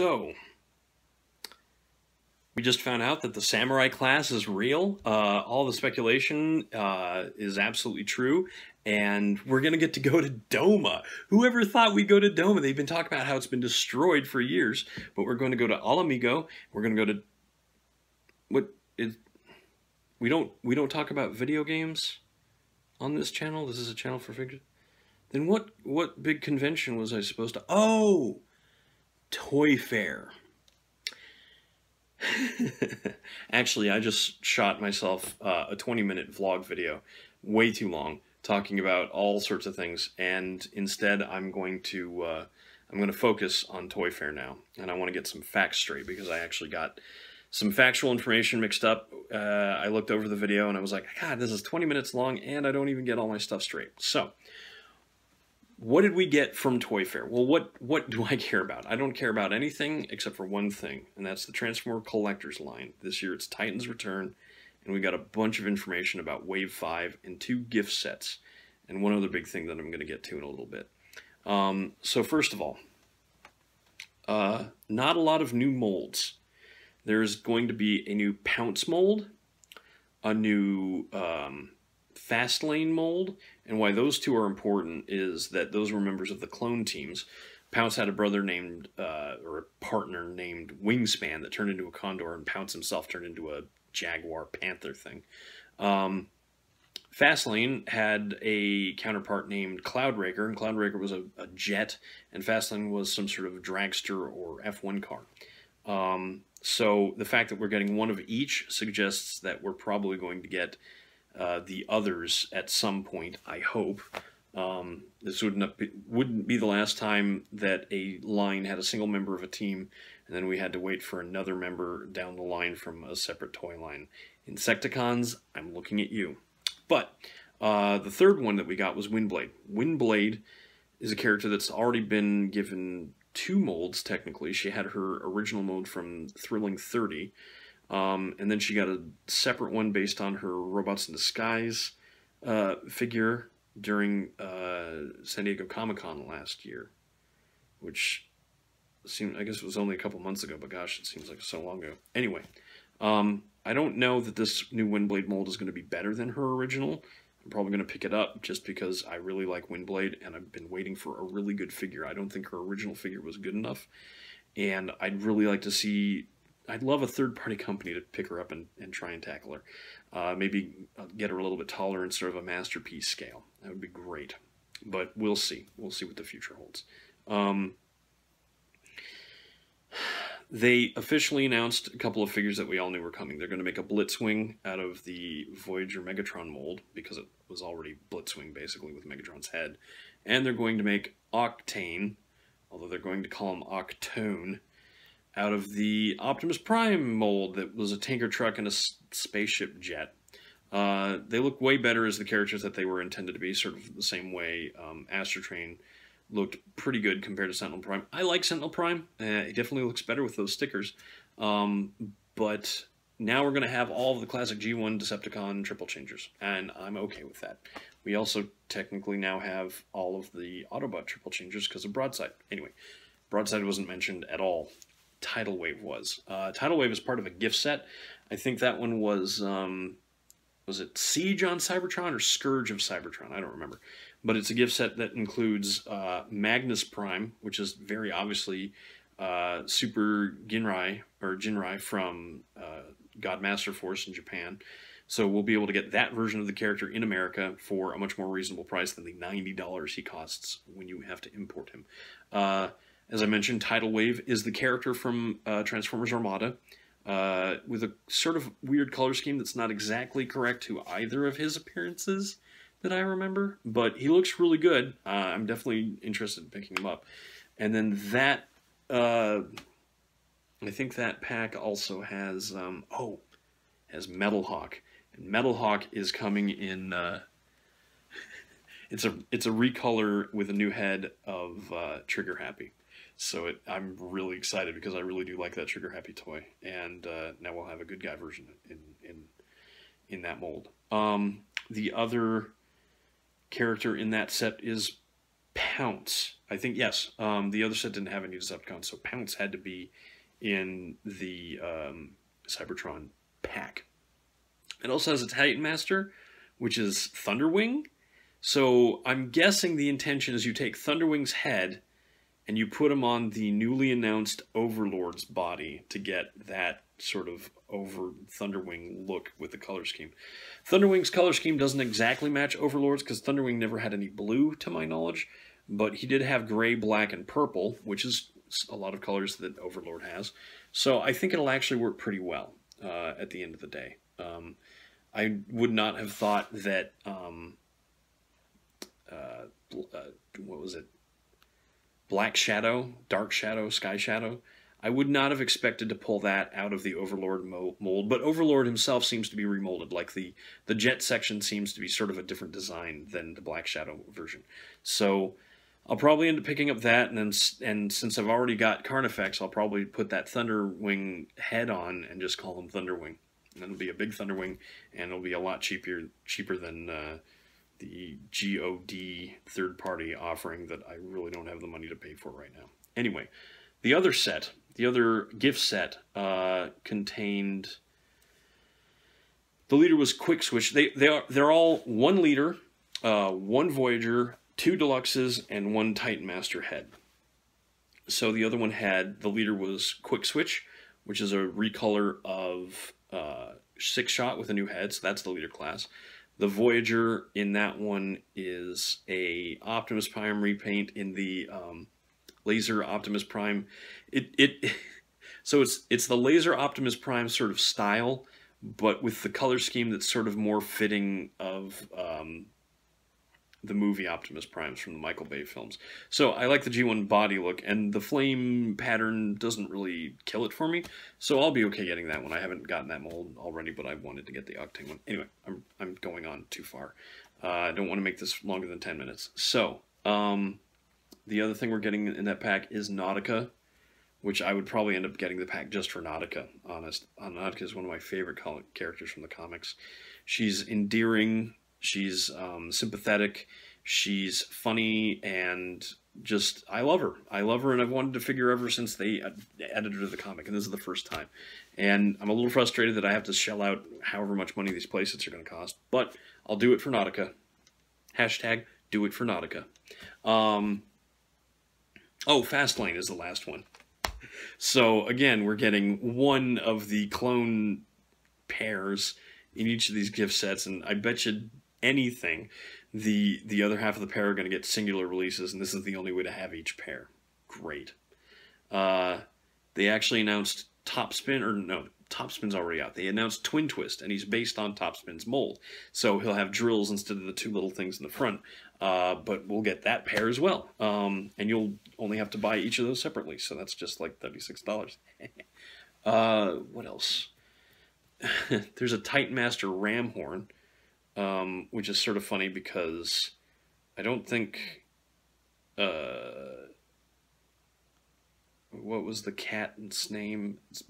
So, we just found out that the samurai class is real. All the speculation is absolutely true. And we're going to get to go to Doma. Whoever thought we'd go to Doma? They've been talking about how it's been destroyed for years. But we're going to go to Alamigo. We're going to go to... What is... We don't talk about video games on this channel? This is a channel for figures? Then what big convention was I supposed to... Oh! Toy Fair. Actually, I just shot myself a 20-minute vlog video, way too long, talking about all sorts of things, and instead I'm going to focus on Toy Fair now, and I want to get some facts straight because I actually got some factual information mixed up. I looked over the video and I was like, God, this is 20 minutes long, and I don't even get all my stuff straight. So, what did we get from Toy Fair? Well, what do I care about? I don't care about anything except for one thing, and that's the Transformer Collector's line. This year it's Titan's Return, and we got a bunch of information about Wave 5 and 2 gift sets, and one other big thing that I'm going to get to in a little bit. So first of all, not a lot of new molds. There's going to be a new Pounce mold, a new Fastlane mold, and why those two are important is that those were members of the clone teams. Pounce had a brother named, or a partner named Wingspan that turned into a condor, and Pounce himself turned into a jaguar panther thing. Fastlane had a counterpart named Cloudraker, and Cloudraker was a jet, and Fastlane was some sort of dragster or F1 car. So the fact that we're getting one of each suggests that we're probably going to get the others at some point, I hope. This wouldn't be the last time that a line had a single member of a team, and then we had to wait for another member down the line from a separate toy line. Insecticons, I'm looking at you. But the third one that we got was Windblade. Windblade is a character that's already been given 2 molds, technically. She had her original mold from Thrilling 30, and then she got a separate one based on her Robots in Disguise figure during San Diego Comic-Con last year, which seemed, I guess it was only a couple months ago, but gosh, it seems like so long ago. Anyway, I don't know that this new Windblade mold is going to be better than her original. I'm probably going to pick it up just because I really like Windblade, and I've been waiting for a really good figure. I don't think her original figure was good enough, and I'd really like to see... I'd love a third-party company to pick her up and try and tackle her. Maybe get her a little bit taller in sort of a masterpiece scale. That would be great. But we'll see. We'll see what the future holds. They officially announced a couple of figures that we all knew were coming. They're going to make a Blitzwing out of the Voyager Megatron mold, because it was already Blitzwing, basically, with Megatron's head. And they're going to make Octane, although they're going to call him Octone, out of the Optimus Prime mold that was a tanker truck and a spaceship jet. They look way better as the characters that they were intended to be, sort of the same way Astrotrain looked pretty good compared to Sentinel Prime. I like Sentinel Prime. It definitely looks better with those stickers. But now we're going to have all of the classic G1 Decepticon triple changers, and I'm okay with that. We also technically now have all of the Autobot triple changers because of Broadside. Anyway, Broadside wasn't mentioned at all. Tidal Wave was. Tidal Wave is part of a gift set. I think that one was it Siege on Cybertron or Scourge of Cybertron? I don't remember. But it's a gift set that includes Magnus Prime, which is very obviously Super Jinrai from Godmaster Force in Japan. So we'll be able to get that version of the character in America for a much more reasonable price than the $90 he costs when you have to import him. As I mentioned, Tidal Wave is the character from Transformers Armada, with a sort of weird color scheme that's not exactly correct to either of his appearances that I remember, but he looks really good. I'm definitely interested in picking him up. And then that, I think that pack also has, has Metal Hawk. And Metal Hawk is coming in, it's a recolor with a new head of Trigger Happy. So I'm really excited because I really do like that Trigger Happy toy, and now we'll have a good guy version in that mold. The other character in that set is Pounce. I think, yes. The other set didn't have any Decepticons, so Pounce had to be in the Cybertron pack. It also has a Titan Master, which is Thunderwing. So I'm guessing the intention is you take Thunderwing's head and you put him on the newly announced Overlord's body to get that sort of over Thunderwing look with the color scheme. Thunderwing's color scheme doesn't exactly match Overlord's because Thunderwing never had any blue, to my knowledge, but he did have gray, black, and purple, which is a lot of colors that Overlord has. So I think it'll actually work pretty well at the end of the day. I would not have thought that, what was it? Black Shadow, Dark Shadow, Sky Shadow. I would not have expected to pull that out of the Overlord mold, but Overlord himself seems to be remolded. Like the jet section seems to be sort of a different design than the Black Shadow version. So I'll probably end up picking up that, and since I've already got Carnifex, I'll probably put that Thunderwing head on and just call him Thunderwing. And it'll be a big Thunderwing, and it'll be a lot cheaper than the GOD third-party offering that I really don't have the money to pay for right now. Anyway, the other gift set, contained... The leader was Quick Switch. They're all 1 leader, 1 Voyager, 2 Deluxes, and 1 Titan Master head. So the other one had... The leader was Quick Switch, which is a recolor of 6-Shot with a new head, so that's the leader class. The Voyager in that one is a Optimus Prime repaint in the Laser Optimus Prime. So it's the Laser Optimus Prime sort of style, but with the color scheme that's sort of more fitting of the movie Optimus Primes from the Michael Bay films. So I like the G1 body look, and the flame pattern doesn't really kill it for me, so I'll be okay getting that one. I haven't gotten that mold already, but I wanted to get the Octane one. Anyway, I'm going on too far. I don't want to make this longer than 10 minutes. So, the other thing we're getting in that pack is Nautica, which I would probably end up getting the pack just for Nautica, honest. Nautica is one of my favorite characters from the comics. She's endearing, she's sympathetic, she's funny, and just, I love her. I love her, and I've wanted to figure ever since they added her to the comic, and this is the first time. And I'm a little frustrated that I have to shell out however much money these playsets are going to cost, but I'll do it for Nautica. Hashtag do it for Nautica. Oh, Fastlane is the last one. So, again, we're getting one of the clone pairs in each of these gift sets, and I bet you anything the other half of the pair are going to get singular releases, and this is the only way to have each pair. Great. They actually announced Topspin, or no, Topspin's already out. They announced Twin Twist, and he's based on Topspin's mold. So he'll have drills instead of the 2 little things in the front. But we'll get that pair as well. And you'll only have to buy each of those separately, so that's just like $36. What else? There's a Titan Master Ram Horn, which is sort of funny because I don't think... what was the cat's name? It's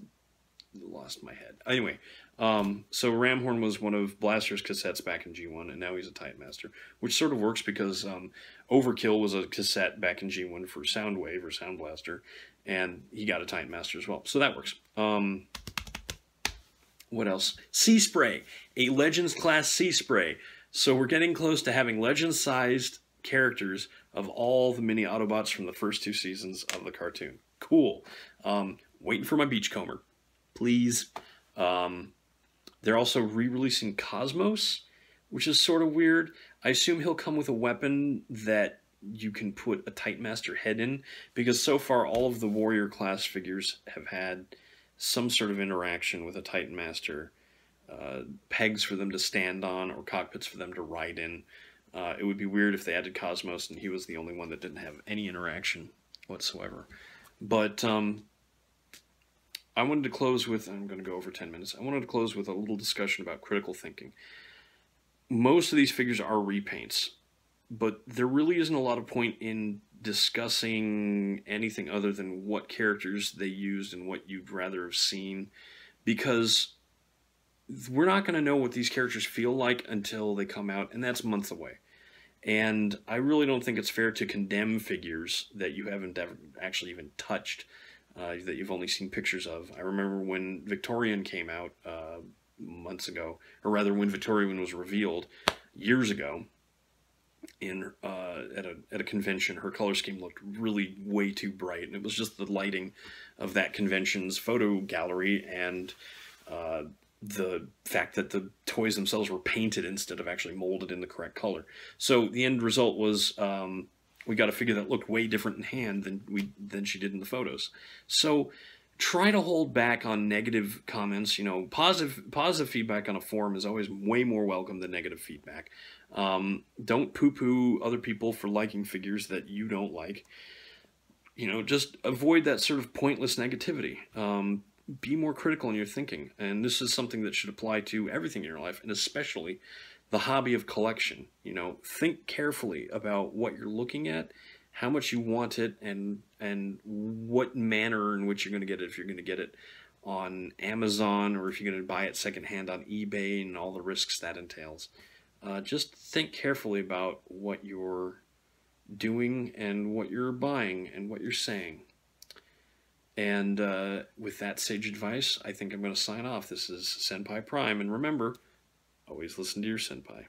lost my head. Anyway, so Ramhorn was one of Blaster's cassettes back in G1, and now he's a Titan Master, which sort of works because Overkill was a cassette back in G1 for Soundwave or Sound Blaster, and he got a Titan Master as well, so that works. What else? Sea Spray, a Legends class Sea Spray. So we're getting close to having Legends-sized characters of all the mini Autobots from the first 2 seasons of the cartoon. Cool. Waiting for my Beachcomber. Please. They're also re-releasing Cosmos, which is sort of weird. I assume he'll come with a weapon that you can put a Titan Master head in, because so far all of the Warrior class figures have had some sort of interaction with a Titan Master. Pegs for them to stand on, or cockpits for them to ride in. It would be weird if they added Cosmos and he was the only one that didn't have any interaction whatsoever. But I wanted to close with, I'm going to go over 10 minutes, I wanted to close with a little discussion about critical thinking. Most of these figures are repaints, but there really isn't a lot of point in discussing anything other than what characters they used and what you'd rather have seen, because we're not going to know what these characters feel like until they come out, and that's months away. And I really don't think it's fair to condemn figures that you haven't ever actually even touched, that you've only seen pictures of. I remember when Victorian came out months ago, or rather when Victorian was revealed years ago in at a convention. Her color scheme looked really way too bright, and it was just the lighting of that convention's photo gallery and uh, the fact that the toys themselves were painted instead of actually molded in the correct color. So the end result was we got a figure that looked way different in hand than she did in the photos. So try to hold back on negative comments. You know, positive feedback on a forum is always way more welcome than negative feedback. Don't poo-poo other people for liking figures that you don't like. You know, just avoid that sort of pointless negativity. Be more critical in your thinking, and this is something that should apply to everything in your life, and especially the hobby of collection. You know, think carefully about what you're looking at, how much you want it, and what manner in which you're going to get it. If you're going to get it on Amazon, or if you're going to buy it secondhand on eBay, and all the risks that entails. Just think carefully about what you're doing and what you're buying and what you're saying. And with that sage advice, I think I'm going to sign off. This is Senpai Prime, and remember, always listen to your senpai.